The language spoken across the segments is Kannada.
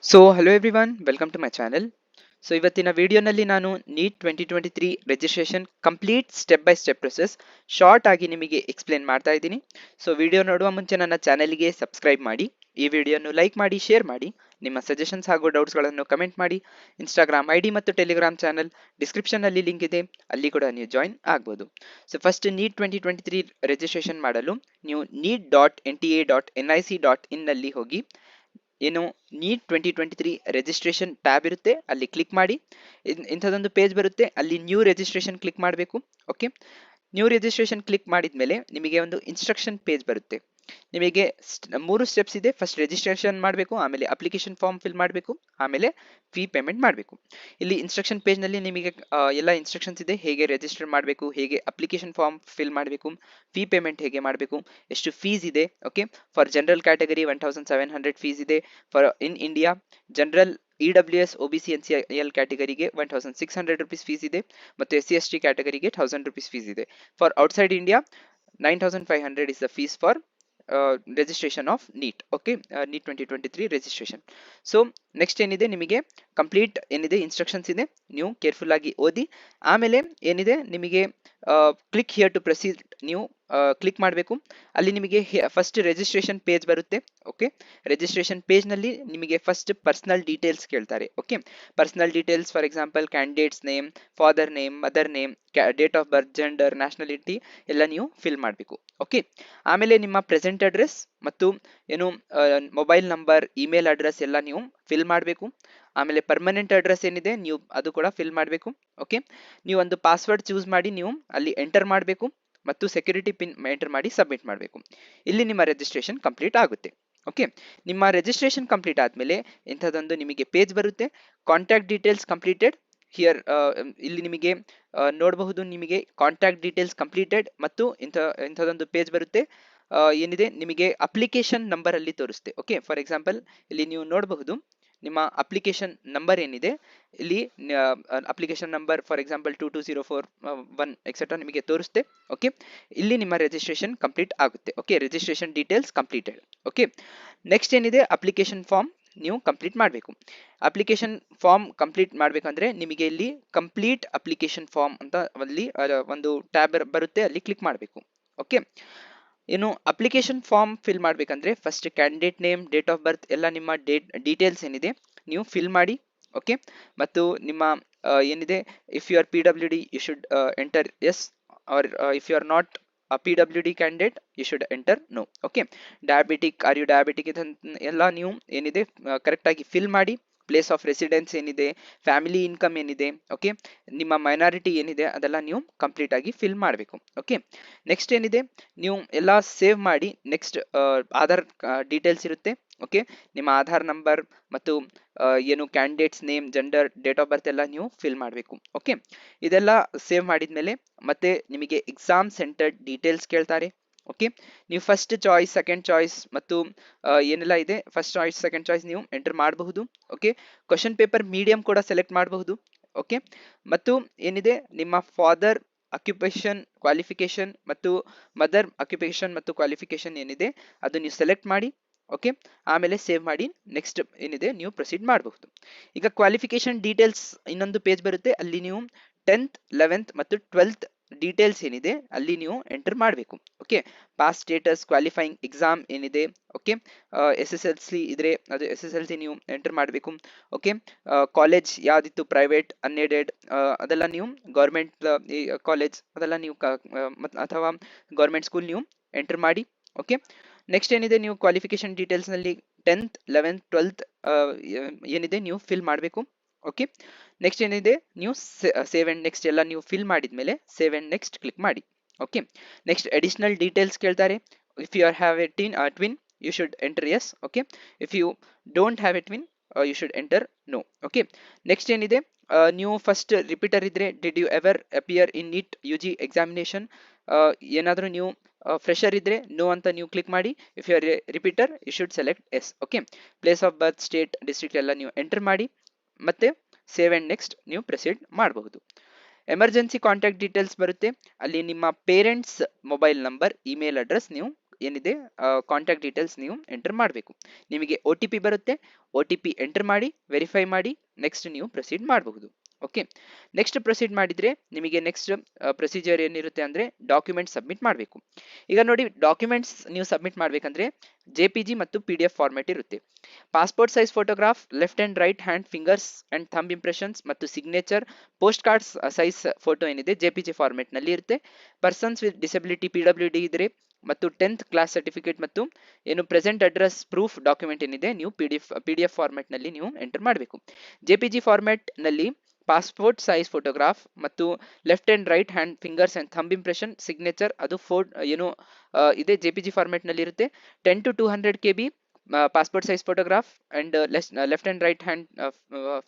So hello everyone, welcome to my channel. So ಇವತ್ತಿನ ವಿಡಿಯೋನಲ್ಲಿ ನಾನು NEET 2023 registration complete step by step process short ಆಗಿ ನಿಮಗೆ ಎಕ್ಸ್ಪ್ಲೇನ್ ಮಾಡ್ತಾ ಇದ್ದೀನಿ. ಸೊ ವಿಡಿಯೋ ನೋಡುವ ಮುಂಚೆ ನನ್ನ ಚಾನೆಲ್ಗೆ ಸಬ್ಸ್ಕ್ರೈಬ್ ಮಾಡಿ, ಈ ವಿಡಿಯೋನು ಲೈಕ್ ಮಾಡಿ, ಶೇರ್ ಮಾಡಿ, ನಿಮ್ಮ ಸಜೆಷನ್ಸ್ ಹಾಗೂ ಡೌಟ್ಸ್ಗಳನ್ನು ಕಮೆಂಟ್ ಮಾಡಿ. ಇನ್ಸ್ಟಾಗ್ರಾಮ್ ಐಡಿ ಮತ್ತು ಟೆಲಿಗ್ರಾಮ್ ಚಾನಲ್ ಡಿಸ್ಕ್ರಿಪ್ಷನ್ನಲ್ಲಿ ಲಿಂಕ್ ಇದೆ, ಅಲ್ಲಿ ಕೂಡ ನೀವು ಜಾಯಿನ್ ಆಗ್ಬೋದು. ಸೊ ಫಸ್ಟ್ ನೀಟ್ 2023 ರಿಜಿಸ್ಟ್ರೇಷನ್ ಮಾಡಲು ನೀವು neet.nta.nic.in ನಲ್ಲಿ ಹೋಗಿ ಏನು ನೀಟ್ 2023 ರಿಜಿಸ್ಟ್ರೇಷನ್ ಟ್ಯಾಬ್ ಇರುತ್ತೆ, ಅಲ್ಲಿ ಕ್ಲಿಕ್ ಮಾಡಿ. ಇಂಥದ್ದೊಂದು ಪೇಜ್ ಬರುತ್ತೆ, ಅಲ್ಲಿ ನ್ಯೂ ರಿಜಿಸ್ಟ್ರೇಷನ್ ಕ್ಲಿಕ್ ಮಾಡಬೇಕು. ಓಕೆ, ನ್ಯೂ ರಿಜಿಸ್ಟ್ರೇಷನ್ ಕ್ಲಿಕ್ ಮಾಡಿದ್ಮೇಲೆ ನಿಮಗೆ ಒಂದು ಇನ್ಸ್ಟ್ರಕ್ಷನ್ ಪೇಜ್ ಬರುತ್ತೆ. ನಿಮಗೆ 3 ಸ್ಟೆಪ್ಸ್ ಇದೆ. ಫಸ್ಟ್ ರಿಜಿಸ್ಟ್ರೇಷನ್ ಮಾಡಬೇಕು, ಆಮೇಲೆ ಅಪ್ಲಿಕೇಶನ್ ಫಾರ್ಮ್ ಫಿಲ್ ಮಾಡಬೇಕು, ಆಮೇಲೆ ಫೀ ಪೇಮೆಂಟ್ ಮಾಡಬೇಕು. ಇಲ್ಲಿ ಇನ್ಸ್ಟ್ರಕ್ಷನ್ ಪೇಜ್ನಲ್ಲಿ ನಿಮಗೆ ಎಲ್ಲ ಇನ್ಸ್ಟ್ರಕ್ಷನ್ಸ್ ಇದೆ, ಹೇಗೆ ರಿಜಿಸ್ಟರ್ ಮಾಡಬೇಕು, ಹೇಗೆ ಅಪ್ಲಿಕೇಶನ್ ಫಾರ್ಮ್ ಫಿಲ್ ಮಾಡಬೇಕು, ಫೀ ಪೇಮೆಂಟ್ ಹೇಗೆ ಮಾಡಬೇಕು, ಎಷ್ಟು ಫೀಸ್ ಇದೆ. Okay, for general category 1700 fees ಇದೆ. For in India general EWS OBC NCL ಕ್ಯಾಟಗರಿಗೆ 1600 ರುಪೀಸ್ ಫೀಸ್ ಇದೆ, ಮತ್ತು SC ST ಕ್ಯಾಟಗರಿಗೆ 1000 ರುಪೀಸ್ ಫೀಸ್ ಇದೆ. For outside India 9500 is the fees for registration of NEET. Okay, NEET 2023 registration. So next ಏನಿದೆ, ನಿಮಗೆ ಕಂಪ್ಲೀಟ್ ಏನಿದೆ ಇನ್ಸ್ಟ್ರಕ್ಷನ್ಸ್ ಇದೆ, ನೀವು ಕೇರ್ಫುಲ್ ಆಗಿ ಓದಿ. ಆಮೇಲೆ ಏನಿದೆ ನಿಮಗೆ ಕ್ಲಿಕ್ ಹಿಯರ್ ಟು ಪ್ರೊಸೀಡ್ ನೀವು ಕ್ಲಿಕ್ ಮಾಡಬೇಕು. ಅಲ್ಲಿ ನಿಮಗೆ ಫಸ್ಟ್ ರಿಜಿಸ್ಟ್ರೇಷನ್ ಪೇಜ್ ಬರುತ್ತೆ. ಓಕೆ, ರಿಜಿಸ್ಟ್ರೇಷನ್ ಪೇಜ್ನಲ್ಲಿ ನಿಮಗೆ ಫಸ್ಟ್ ಪರ್ಸನಲ್ ಡೀಟೇಲ್ಸ್ ಕೇಳ್ತಾರೆ. Okay, personal details for example candidates name, father name, mother name, date of birth, gender, nationality ಎಲ್ಲ ನೀವು ಫಿಲ್ ಮಾಡಬೇಕು. ಓಕೆ, ಆಮೇಲೆ ನಿಮ್ಮ ಪ್ರೆಸೆಂಟ್ ಅಡ್ರೆಸ್ ಮತ್ತು ಏನು ಮೊಬೈಲ್ ನಂಬರ್, ಇಮೇಲ್ ಅಡ್ರೆಸ್ ಎಲ್ಲ ನೀವು ಫಿಲ್ ಮಾಡಬೇಕು. ಆಮೇಲೆ ಪರ್ಮನೆಂಟ್ ಅಡ್ರೆಸ್ ಏನಿದೆ ನೀವು ಅದು ಕೂಡ ಫಿಲ್ ಮಾಡಬೇಕು. ಓಕೆ, ನೀವು ಒಂದು ಪಾಸ್ವರ್ಡ್ ಚೂಸ್ ಮಾಡಿ ನೀವು ಅಲ್ಲಿ ಎಂಟರ್ ಮಾಡಬೇಕು, ಮತ್ತು ಸೆಕ್ಯೂರಿಟಿ ಪಿನ್ ಎಂಟರ್ ಮಾಡಿ ಸಬ್ಮಿಟ್ ಮಾಡಬೇಕು. ಇಲ್ಲಿ ನಿಮ್ಮ ರಿಜಿಸ್ಟ್ರೇಷನ್ ಕಂಪ್ಲೀಟ್ ಆಗುತ್ತೆ. ಓಕೆ, ನಿಮ್ಮ ರಿಜಿಸ್ಟ್ರೇಷನ್ ಕಂಪ್ಲೀಟ್ ಆದಮೇಲೆ ಇಂಥದ್ದೊಂದು ನಿಮಗೆ ಪೇಜ್ ಬರುತ್ತೆ, ಕಾಂಟ್ಯಾಕ್ಟ್ ಡೀಟೇಲ್ಸ್ ಕಂಪ್ಲೀಟೆಡ್ ಹಿಯರ್. ಇಲ್ಲಿ ನಿಮಗೆ ನೋಡಬಹುದು, ನಿಮಗೆ ಕಾಂಟ್ಯಾಕ್ಟ್ ಡೀಟೇಲ್ಸ್ ಕಂಪ್ಲೀಟೆಡ್ ಮತ್ತು ಇಂಥದ್ದೊಂದು ಪೇಜ್ ಬರುತ್ತೆ. ಏನಿದೆ ನಿಮಗೆ ಅಪ್ಲಿಕೇಶನ್ ನಂಬರ್ ಅಲ್ಲಿ ತೋರಿಸುತ್ತೆ. ಓಕೆ, ಫಾರ್ ಎಕ್ಸಾಂಪಲ್ ಇಲ್ಲಿ ನೀವು ನೋಡಬಹುದು ನಿಮ್ಮ ಅಪ್ಲಿಕೇಶನ್ ನಂಬರ್ ಏನಿದೆ, ಇಲ್ಲಿ application number for example 22041 etcetera ನಿಮಗೆ ತೋರಿಸುತ್ತೆ. ಓಕೆ, ಇಲ್ಲಿ ನಿಮ್ಮ ರಿಜಿಸ್ಟ್ರೇಷನ್ ಕಂಪ್ಲೀಟ್ ಆಗುತ್ತೆ. Okay, registration details completed. Okay, next ಏನಿದೆ ಅಪ್ಲಿಕೇಶನ್ ಫಾರ್ಮ್ ನೀವು ಕಂಪ್ಲೀಟ್ ಮಾಡಬೇಕು. ಅಪ್ಲಿಕೇಶನ್ ಫಾರ್ಮ್ ಕಂಪ್ಲೀಟ್ ಮಾಡಬೇಕಂದ್ರೆ ನಿಮಗೆ ಇಲ್ಲಿ ಕಂಪ್ಲೀಟ್ ಅಪ್ಲಿಕೇಶನ್ ಫಾರ್ಮ್ ಅಂತ ಅಲ್ಲಿ ಒಂದು ಟ್ಯಾಬ್ ಬರುತ್ತೆ, ಅಲ್ಲಿ ಕ್ಲಿಕ್ ಮಾಡಬೇಕು. ಓಕೆ, ಏನು ಅಪ್ಲಿಕೇಶನ್ ಫಾರ್ಮ್ ಫಿಲ್ ಮಾಡಬೇಕಂದ್ರೆ first candidate name, date of birth ಎಲ್ಲ ನಿಮ್ಮ ಡೀಟೇಲ್ಸ್ ಏನಿದೆ ನೀವು ಫಿಲ್ ಮಾಡಿ. ಓಕೆ, ಮತ್ತು ನಿಮ್ಮ ಏನಿದೆ if you are PWD you should enter yes, or if you are not PWD candidate you should enter no. Okay, diabetic are you diabetic ಎಲ್ಲ ನೀವು ಏನಿದೆ ಕರೆಕ್ಟಾಗಿ ಫಿಲ್ ಮಾಡಿ. ಪ್ಲೇಸ್ ಆಫ್ ರೆಸಿಡೆನ್ಸ್ ಏನಿದೆ, ಫ್ಯಾಮಿಲಿ ಇನ್ಕಮ್ ಏನಿದೆ, ಓಕೆ, ನಿಮ್ಮ ಮೈನಾರಿಟಿ ಏನಿದೆ ಅದೆಲ್ಲ ನೀವು ಕಂಪ್ಲೀಟ್ ಆಗಿ ಫಿಲ್ ಮಾಡಬೇಕು. ಓಕೆ, ನೆಕ್ಸ್ಟ್ ಏನಿದೆ ನೀವು ಎಲ್ಲ ಸೇವ್ ಮಾಡಿ. ನೆಕ್ಸ್ಟ್ ಆಧಾರ್ ಡೀಟೇಲ್ಸ್ ಇರುತ್ತೆ. ಓಕೆ, ನಿಮ್ಮ ಆಧಾರ್ ನಂಬರ್ ಮತ್ತು ಏನು candidates name, gender, date of birth ಎಲ್ಲ ನೀವು ಫಿಲ್ ಮಾಡಬೇಕು. ಓಕೆ, ಇದೆಲ್ಲ ಸೇವ್ ಮಾಡಿದ್ಮೇಲೆ ಮತ್ತೆ ನಿಮಗೆ ಎಕ್ಸಾಮ್ ಸೆಂಟರ್ ಡೀಟೇಲ್ಸ್ ಕೇಳ್ತಾರೆ. ಓಕೆ, ನೀವು ಫಸ್ಟ್ ಚಾಯ್ಸ್, ಸೆಕೆಂಡ್ ಚಾಯ್ಸ್ ಮತ್ತು ಏನೆಲ್ಲ ಇದೆ ಫಸ್ಟ್ ಚಾಯ್ಸ್, ಸೆಕೆಂಡ್ ಚಾಯ್ಸ್ ನೀವು ಎಂಟರ್ ಮಾಡಬಹುದು. ಓಕೆ, ಕ್ವಶನ್ ಪೇಪರ್ ಮೀಡಿಯಂ ಕೂಡ ಸೆಲೆಕ್ಟ್ ಮಾಡಬಹುದು. ಓಕೆ, ಮತ್ತು ಏನಿದೆ ನಿಮ್ಮ ಫಾದರ್ ಅಕ್ಯುಪೇಷನ್, ಕ್ವಾಲಿಫಿಕೇಶನ್ ಮತ್ತು ಮದರ್ ಅಕ್ಯುಪೇಷನ್ ಮತ್ತು ಕ್ವಾಲಿಫಿಕೇಶನ್ ಏನಿದೆ ಅದು ನೀವು ಸೆಲೆಕ್ಟ್ ಮಾಡಿ. ಓಕೆ, ಆಮೇಲೆ ಸೇವ್ ಮಾಡಿ. ನೆಕ್ಸ್ಟ್ ಏನಿದೆ ನೀವು ಪ್ರೊಸೀಡ್ ಮಾಡಬಹುದು. ಈಗ ಕ್ವಾಲಿಫಿಕೇಶನ್ ಡೀಟೇಲ್ಸ್ ಇನ್ನೊಂದು ಪೇಜ್ ಬರುತ್ತೆ, ಅಲ್ಲಿ ನೀವು 10th 11th ಮತ್ತು 12th ಡೀಟೇಲ್ಸ್ ಏನಿದೆ ಅಲ್ಲಿ ನೀವು ಎಂಟರ್ ಮಾಡಬೇಕು. Okay, pass status, qualifying exam ಏನಿದೆ, ಓಕೆ, SSLC ಇದ್ರೆ ಅದು SSLC ನೀವು ಎಂಟರ್ ಮಾಡಬೇಕು. ಓಕೆ, ಕಾಲೇಜ್ ಯಾವ್ದಿತ್ತು, ಪ್ರೈವೇಟ್, ಅನ್ಎಡೆಡ್, ಅದೆಲ್ಲ ನೀವು ಗೌರ್ಮೆಂಟ್ ಕಾಲೇಜ್ ಅದೆಲ್ಲ ನೀವು ಅಥವಾ ಗೌರ್ಮೆಂಟ್ ಸ್ಕೂಲ್ ನೀವು ಎಂಟರ್ ಮಾಡಿ. ಓಕೆ, ನೆಕ್ಸ್ಟ್ ಏನಿದೆ ನೀವು ಕ್ವಾಲಿಫಿಕೇಶನ್ ಡೀಟೇಲ್ಸ್ನಲ್ಲಿ 10th 11th 12th ಏನಿದೆ ನೀವು ಫಿಲ್ ಮಾಡಬೇಕು. ಓಕೆ, ನೆಕ್ಸ್ಟ್ ಏನಿದೆ ನೀವು ಸೇವ್ ಅಂಡ್ ನೆಕ್ಸ್ಟ್ ಎಲ್ಲ ನೀವು ಫಿಲ್ ಮಾಡಿದ್ಮೇಲೆ ಸೇವ್ ಅಂಡ್ ನೆಕ್ಸ್ಟ್ ಕ್ಲಿಕ್ ಮಾಡಿ. ಓಕೆ, ನೆಕ್ಸ್ಟ್ ಅಡಿಷನಲ್ ಡೀಟೇಲ್ಸ್ ಕೇಳ್ತಾರೆ. If you are have a twin you should enter yes. Okay, if you don't have a twin you should enter no. Okay, next ಏನಿದೆ ನೀವು ಫಸ್ಟ್ ರಿಪೀಟರ್ ಇದ್ರೆ did you ever appear in NEET UG examination, ಏನಾದರೂ ನೀವು ಫ್ರೆಶರ್ ಇದ್ರೆ ನೋ ಅಂತ ನೀವು ಕ್ಲಿಕ್ ಮಾಡಿ. If you are repeater you should select yes. Okay, place of birth, state, district ಎಲ್ಲ ನೀವು ಎಂಟರ್ ಮಾಡಿ, ಮತ್ತೆ ಸೇವ್ ಅಂಡ್ ನೆಕ್ಸ್ಟ್ ನೀವು ಪ್ರೊಸೀಡ್ ಮಾಡಬಹುದು. ಎಮರ್ಜೆನ್ಸಿ ಕಾಂಟ್ಯಾಕ್ಟ್ ಡೀಟೇಲ್ಸ್ ಬರುತ್ತೆ, ಅಲ್ಲಿ ನಿಮ್ಮ parents mobile number, email address ನೀವು ಏನಿದೆ ಕಾಂಟ್ಯಾಕ್ಟ್ ಡೀಟೇಲ್ಸ್ ನೀವು ಎಂಟರ್ ಮಾಡಬೇಕು. ನಿಮಗೆ OTP ಬರುತ್ತೆ, OTP ಎಂಟರ್ ಮಾಡಿ ವೆರಿಫೈ ಮಾಡಿ ನೆಕ್ಸ್ಟ್ ನೀವು ಪ್ರೊಸೀಡ್ ಮಾಡಬಹುದು. ಓಕೆ, ನೆಕ್ಸ್ಟ್ ಪ್ರೊಸೀಡ್ ಮಾಡಿದ್ರೆ ನಿಮಗೆ ನೆಕ್ಸ್ಟ್ ಪ್ರೊಸೀಜರ್ ಏನಿರುತ್ತೆ ಅಂದ್ರೆ ಡಾಕ್ಯುಮೆಂಟ್ ಸಬ್ಮಿಟ್ ಮಾಡಬೇಕು. ಈಗ ನೋಡಿ, ಡಾಕ್ಯುಮೆಂಟ್ಸ್ ನೀವು ಸಬ್ಮಿಟ್ ಮಾಡ್ಬೇಕಂದ್ರೆ JPG ಮತ್ತು PDF ಫಾರ್ಮೆಟ್ ಇರುತ್ತೆ. Passport size photograph, left and right hand fingers and thumb impressions ಮತ್ತು signature, post cards size photo ಏನಿದೆ JPG ಫಾರ್ಮೆಟ್ ನಲ್ಲಿ ಇರುತ್ತೆ. ಪರ್ಸನ್ಸ್ ವಿತ್ ಡಿಸಬಿಲಿಟಿ PWD ಇದ್ರೆ ಮತ್ತು 10th ಕ್ಲಾಸ್ ಸರ್ಟಿಫಿಕೇಟ್ ಮತ್ತು ಏನು ಪ್ರೆಸೆಂಟ್ ಅಡ್ರೆಸ್ ಪ್ರೂಫ್ ಡಾಕ್ಯುಮೆಂಟ್ ಏನಿದೆ ನೀವು PDF ಫಾರ್ಮೆಟ್ ನಲ್ಲಿ ನೀವು ಎಂಟರ್ ಮಾಡಬೇಕು. JPG ಫಾರ್ಮೆಟ್ ನಲ್ಲಿ ಪಾಸ್ಪೋರ್ಟ್ ಸೈಜ್ ಫೋಟೋಗ್ರಾಫ್ ಮತ್ತು left and right hand fingers and thumb impression signature ಅದು ಏನು ಇದೆ JPG ಫಾರ್ಮೆಟ್ ನಲ್ಲಿ ಇರುತ್ತೆ. 10 to 200 KB passport size photograph and left and right hand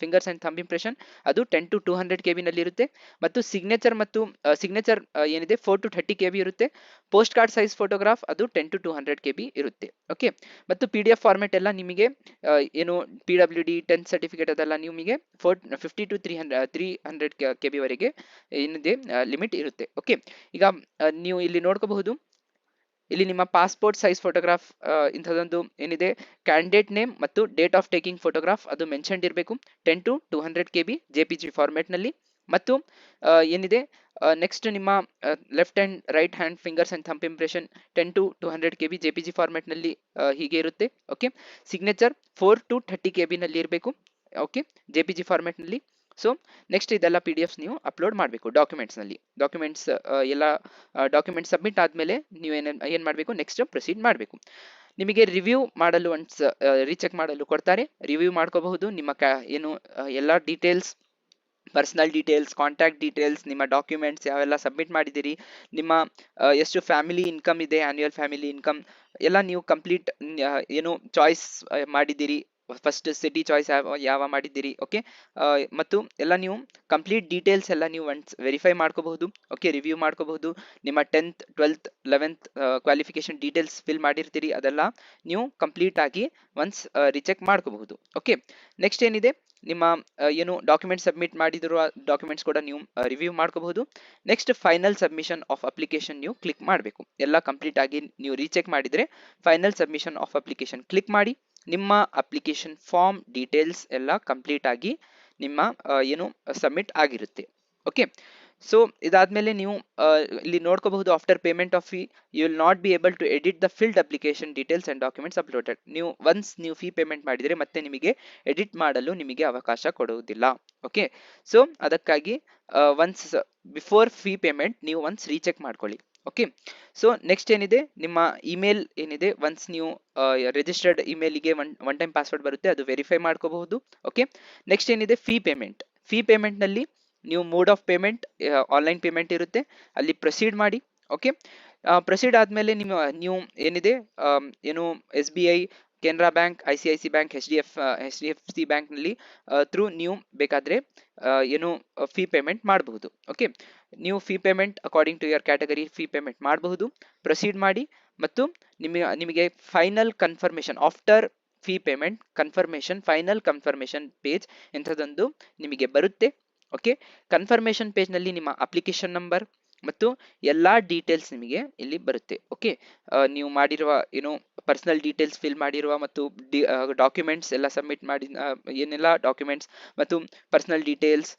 fingers and thumb impression ಅದು 10 to 200 KB ನಲ್ಲಿ ಇರುತ್ತೆ. ಮತ್ತು ಸಿಗ್ನೇಚರ್ ಏನಿದೆ 4 to 30 KB ಇರುತ್ತೆ. ಪೋಸ್ಟ್ ಕಾರ್ಡ್ ಸೈಜ್ ಫೋಟೋಗ್ರಾಫ್ ಅದು 10 to 200 KB ಇರುತ್ತೆ. ಓಕೆ, ಮತ್ತು PDF ಫಾರ್ಮೆಟ್ ಎಲ್ಲ ನಿಮಗೆ ಏನು PWD 10th ಸರ್ಟಿಫಿಕೇಟ್ ಅದೆಲ್ಲ ನಿಮಗೆ 50 to 300 KB ವರೆಗೆ ಏನಿದೆ ಲಿಮಿಟ್ ಇರುತ್ತೆ. ಓಕೆ, ಈಗ ನೀವು ಇಲ್ಲಿ ನೋಡ್ಕೋಬಹುದು, ಇಲ್ಲಿ ನಿಮ್ಮ ಪಾಸ್ಪೋರ್ಟ್ ಸೈಜ್ ಫೋಟೋಗ್ರಾಫ್ ಇಂಥದ್ದೊಂದು ಏನಿದೆ ಕ್ಯಾಂಡಿಡೇಟ್ ನೇಮ್ ಮತ್ತು ಡೇಟ್ ಆಫ್ ಟೇಕಿಂಗ್ ಫೋಟೋಗ್ರಾಫ್ ಅದು ಮೆನ್ಷನ್ ಇರಬೇಕು 10 to 200 KB JPG ಫಾರ್ಮೆಟ್ ನಲ್ಲಿ. ಮತ್ತು ಏನಿದೆ ನೆಕ್ಸ್ಟ್ ನಿಮ್ಮ left and right hand fingers and thumb impression 10 to 200 KB JPG format ನಲ್ಲಿ ಹೀಗೆ ಇರುತ್ತೆ. ಓಕೆ, ಸಿಗ್ನೇಚರ್ 4 to 30 KB ನಲ್ಲಿ ಇರಬೇಕು. ಓಕೆ, JPG ಫಾರ್ಮೆಟ್ ನಲ್ಲಿ. ಸೊ ನೆಕ್ಸ್ಟ್ ಇದೆಲ್ಲ PDFs ನೀವು ಅಪ್ಲೋಡ್ ಮಾಡಬೇಕು ಡಾಕ್ಯುಮೆಂಟ್ಸ್ ನಲ್ಲಿ. ಡಾಕ್ಯುಮೆಂಟ್ಸ್ ಎಲ್ಲ ಡಾಕ್ಯುಮೆಂಟ್ ಸಬ್ಮಿಟ್ ಆದ್ಮೇಲೆ ನೀವು ಏನ್ ಮಾಡಬೇಕು, ನೆಕ್ಸ್ಟ್ ಪ್ರೊಸೀಡ್ ಮಾಡಬೇಕು. ನಿಮಗೆ ರಿವ್ಯೂ ಮಾಡಲು ರೀಚೆಕ್ ಮಾಡಲು ಕೊಡ್ತಾರೆ, ರಿವ್ಯೂ ಮಾಡ್ಕೋಬಹುದು. ನಿಮ್ಮ ಏನು ಎಲ್ಲ details, personal details, contact details, ನಿಮ್ಮ ಡಾಕ್ಯುಮೆಂಟ್ಸ್ ಯಾವೆಲ್ಲ ಸಬ್ಮಿಟ್ ಮಾಡಿದ್ದೀರಿ, ನಿಮ್ಮ ಎಷ್ಟು ಫ್ಯಾಮಿಲಿ ಇನ್ಕಮ್ ಇದೆ, ಆನ್ಯುವಲ್ ಫ್ಯಾಮಿಲಿ ಇನ್ಕಮ್ ಎಲ್ಲ ನೀವು ಕಂಪ್ಲೀಟ್ ಏನು ಚಾಯ್ಸ್ ಮಾಡಿದ್ದೀರಿ, ಫಸ್ಟ್ ಸಿಟಿ ಚಾಯ್ಸ್ ಯಾವ ಮಾಡಿದ್ದೀರಿ. ಓಕೆ, ಮತ್ತು ಎಲ್ಲ ನೀವು ಕಂಪ್ಲೀಟ್ ಡೀಟೇಲ್ಸ್ ಎಲ್ಲ ನೀವು ಒನ್ಸ್ ವೆರಿಫೈ ಮಾಡ್ಕೋಬಹುದು. ಓಕೆ, ರಿವ್ಯೂ ಮಾಡ್ಕೋಬಹುದು. ನಿಮ್ಮ 10th 12th 11th qualification details fill ಮಾಡಿರ್ತೀರಿ, ಅದೆಲ್ಲ ನೀವು ಕಂಪ್ಲೀಟ್ ಆಗಿ ಒನ್ಸ್ ರಿಚೆಕ್ ಮಾಡ್ಕೋಬಹುದು. ಓಕೆ, ನೆಕ್ಸ್ಟ್ ಏನಿದೆ ನಿಮ್ಮ ಏನು ಡಾಕ್ಯುಮೆಂಟ್ ಸಬ್ಮಿಟ್ ಮಾಡಿದಿರುವ ಡಾಕ್ಯುಮೆಂಟ್ಸ್ ಕೂಡ ನೀವು ರಿವ್ಯೂ ಮಾಡ್ಕೋಬಹುದು. Next final submission of application ನೀವು ಕ್ಲಿಕ್ ಮಾಡಬೇಕು. ಎಲ್ಲ ಕಂಪ್ಲೀಟ್ ಆಗಿ ನೀವು ರೀಚೆಕ್ ಮಾಡಿದ್ರೆ final submission of application click ಮಾಡಿ. ನಿಮ್ಮ ಅಪ್ಲಿಕೇಶನ್ ಫಾರ್ಮ್ ಡೀಟೇಲ್ಸ್ ಎಲ್ಲ ಕಂಪ್ಲೀಟ್ ಆಗಿ ನಿಮ್ಮ ಏನು ಸಬ್ಮಿಟ್ ಆಗಿರುತ್ತೆ. ಓಕೆ, ಸೊ ಇದಾದ್ಮೇಲೆ ನೀವು ಇಲ್ಲಿ ನೋಡ್ಕೋಬಹುದು, after payment of fee you will not be able to edit the filled application details and documents uploaded. ನೀವು ಒನ್ಸ್ ನೀವು ಫೀ ಪೇಮೆಂಟ್ ಮಾಡಿದರೆ ಮತ್ತೆ ನಿಮಗೆ ಎಡಿಟ್ ಮಾಡಲು ನಿಮಗೆ ಅವಕಾಶ ಕೊಡುವುದಿಲ್ಲ. ಓಕೆ, ಸೊ ಅದಕ್ಕಾಗಿ ಒನ್ಸ್ ಬಿಫೋರ್ ಫೀ ಪೇಮೆಂಟ್ ನೀವು ಒನ್ಸ್ ರೀಚೆಕ್ ಮಾಡ್ಕೊಳ್ಳಿ. ಓಕೆ, ಸೊ ನೆಕ್ಸ್ಟ್ ಏನಿದೆ ನಿಮ್ಮ ಇಮೇಲ್ ಏನಿದೆ, ಒನ್ಸ್ ನೀವು ರಿಜಿಸ್ಟರ್ಡ್ ಇಮೇಲ್ಗೆ ಒನ್ ಟೈಮ್ ಪಾಸ್ವರ್ಡ್ ಬರುತ್ತೆ, ಅದು ವೆರಿಫೈ ಮಾಡ್ಕೋಬಹುದು. ಓಕೆ, ನೆಕ್ಸ್ಟ್ ಏನಿದೆ ಫೀ ಪೇಮೆಂಟ್ ನಲ್ಲಿ ನೀವು mode of payment online payment ಇರುತ್ತೆ, ಅಲ್ಲಿ ಪ್ರೊಸೀಡ್ ಮಾಡಿ. ಓಕೆ, ಪ್ರೊಸೀಡ್ ಆದ್ಮೇಲೆ ನೀವು ಏನಿದೆ ಏನು SBI, Canara bank, ICICI bank, HDFC bank ನಲ್ಲಿ ಥ್ರೂ ನೀವು ಬೇಕಾದ್ರೆ ಏನು ಫೀ ಪೇಮೆಂಟ್ ಮಾಡಬಹುದು. ಓಕೆ, ನೀವು fee payment according to your category fee payment ಮಾಡಬಹುದು. ಪ್ರೊಸೀಡ್ ಮಾಡಿ ಮತ್ತು ನಿಮಗೆ final confirmation after fee payment final confirmation page ಇಂಥದ್ದೊಂದು ನಿಮಗೆ ಬರುತ್ತೆ. ಓಕೆ, ಕನ್ಫರ್ಮೇಶನ್ ಪೇಜ್ ನಲ್ಲಿ ನಿಮ್ಮ ಅಪ್ಲಿಕೇಶನ್ ನಂಬರ್ ಮತ್ತು ಎಲ್ಲಾ ಡೀಟೇಲ್ಸ್ ನಿಮಗೆ ಇಲ್ಲಿ ಬರುತ್ತೆ. ಓಕೆ, ನೀವು ಮಾಡಿರುವ ಏನು ಪರ್ಸನಲ್ ಡೀಟೇಲ್ಸ್ ಫಿಲ್ ಮಾಡಿರುವ ಮತ್ತು ಡಾಕ್ಯುಮೆಂಟ್ಸ್ ಎಲ್ಲ ಸಬ್ಮಿಟ್ ಮಾಡಿ ಏನೆಲ್ಲ ಡಾಕ್ಯುಮೆಂಟ್ಸ್ ಮತ್ತು ಪರ್ಸನಲ್ ಡೀಟೇಲ್ಸ್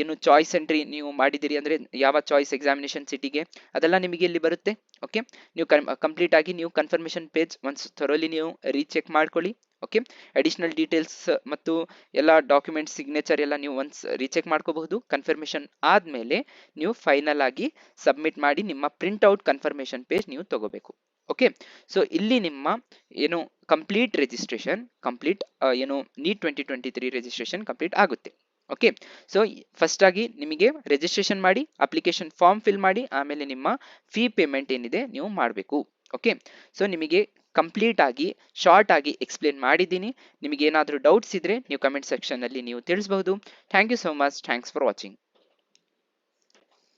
ಏನು ಚಾಯ್ಸ್ ಎಂಟ್ರಿ ನೀವು ಮಾಡಿದ್ದೀರಿ ಅಂದ್ರೆ ಯಾವ ಚಾಯ್ಸ್ ಎಕ್ಸಾಮಿನೇಷನ್ ಸಿಟಿಗೆ ಅದೆಲ್ಲ ನಿಮಗೆ ಇಲ್ಲಿ ಬರುತ್ತೆ. ಓಕೆ, ನೀವು ಕಂಪ್ಲೀಟ್ ಆಗಿ ನೀವು ಕನ್ಫರ್ಮೇಶನ್ ಪೇಜ್ ಒನ್ಸ್ ಥರೋಲಿ ನೀವು ರೀಚೆಕ್ ಮಾಡ್ಕೊಳ್ಳಿ. ಓಕೆ, ಅಡಿಷನಲ್ ಡೀಟೇಲ್ಸ್ ಮತ್ತು ಎಲ್ಲ ಡಾಕ್ಯುಮೆಂಟ್ಸ್ ಸಿಗ್ನೇಚರ್ ಎಲ್ಲ ನೀವು ಒನ್ಸ್ ರೀಚೆಕ್ ಮಾಡ್ಕೋಬಹುದು. ಕನ್ಫರ್ಮೇಶನ್ ಆದ್ಮೇಲೆ ನೀವು ಫೈನಲ್ ಆಗಿ ಸಬ್ಮಿಟ್ ಮಾಡಿ ನಿಮ್ಮ ಪ್ರಿಂಟ್ ಔಟ್ ಕನ್ಫರ್ಮೇಶನ್ ಪೇಜ್ ನೀವು ತಗೋಬೇಕು. ಓಕೆ, ಸೊ ಇಲ್ಲಿ ನಿಮ್ಮ ಏನು ಕಂಪ್ಲೀಟ್ ರಿಜಿಸ್ಟ್ರೇಷನ್ ಏನು ನೀಟ್ 2023 ರಿಜಿಸ್ಟ್ರೇಷನ್ ಕಂಪ್ಲೀಟ್ ಆಗುತ್ತೆ. ಓಕೆ, ಸೊ ಫಸ್ಟ್ ಆಗಿ ನಿಮಗೆ ರಿಜಿಸ್ಟ್ರೇಷನ್ ಮಾಡಿ ಅಪ್ಲಿಕೇಶನ್ ಫಾರ್ಮ್ ಫಿಲ್ ಮಾಡಿ ಆಮೇಲೆ ನಿಮ್ಮ ಫೀ ಪೇಮೆಂಟ್ ಏನಿದೆ ನೀವು ಮಾಡಬೇಕು. ಓಕೆ, ಸೊ ನಿಮಗೆ ಕಂಪ್ಲೀಟ್ ಆಗಿ ಶಾರ್ಟ್ ಆಗಿ ಎಕ್ಸ್ಪ್ಲೇನ್ ಮಾಡಿದ್ದೀನಿ. ನಿಮಗೆ ಏನಾದರೂ ಡೌಟ್ಸ್ ಇದ್ರೆ ನೀವು ಕಮೆಂಟ್ ಸೆಕ್ಷನ್ ಅಲ್ಲಿ ನೀವು ತಿಳಿಸಬಹುದು. Thank you so much. Thanks for watching.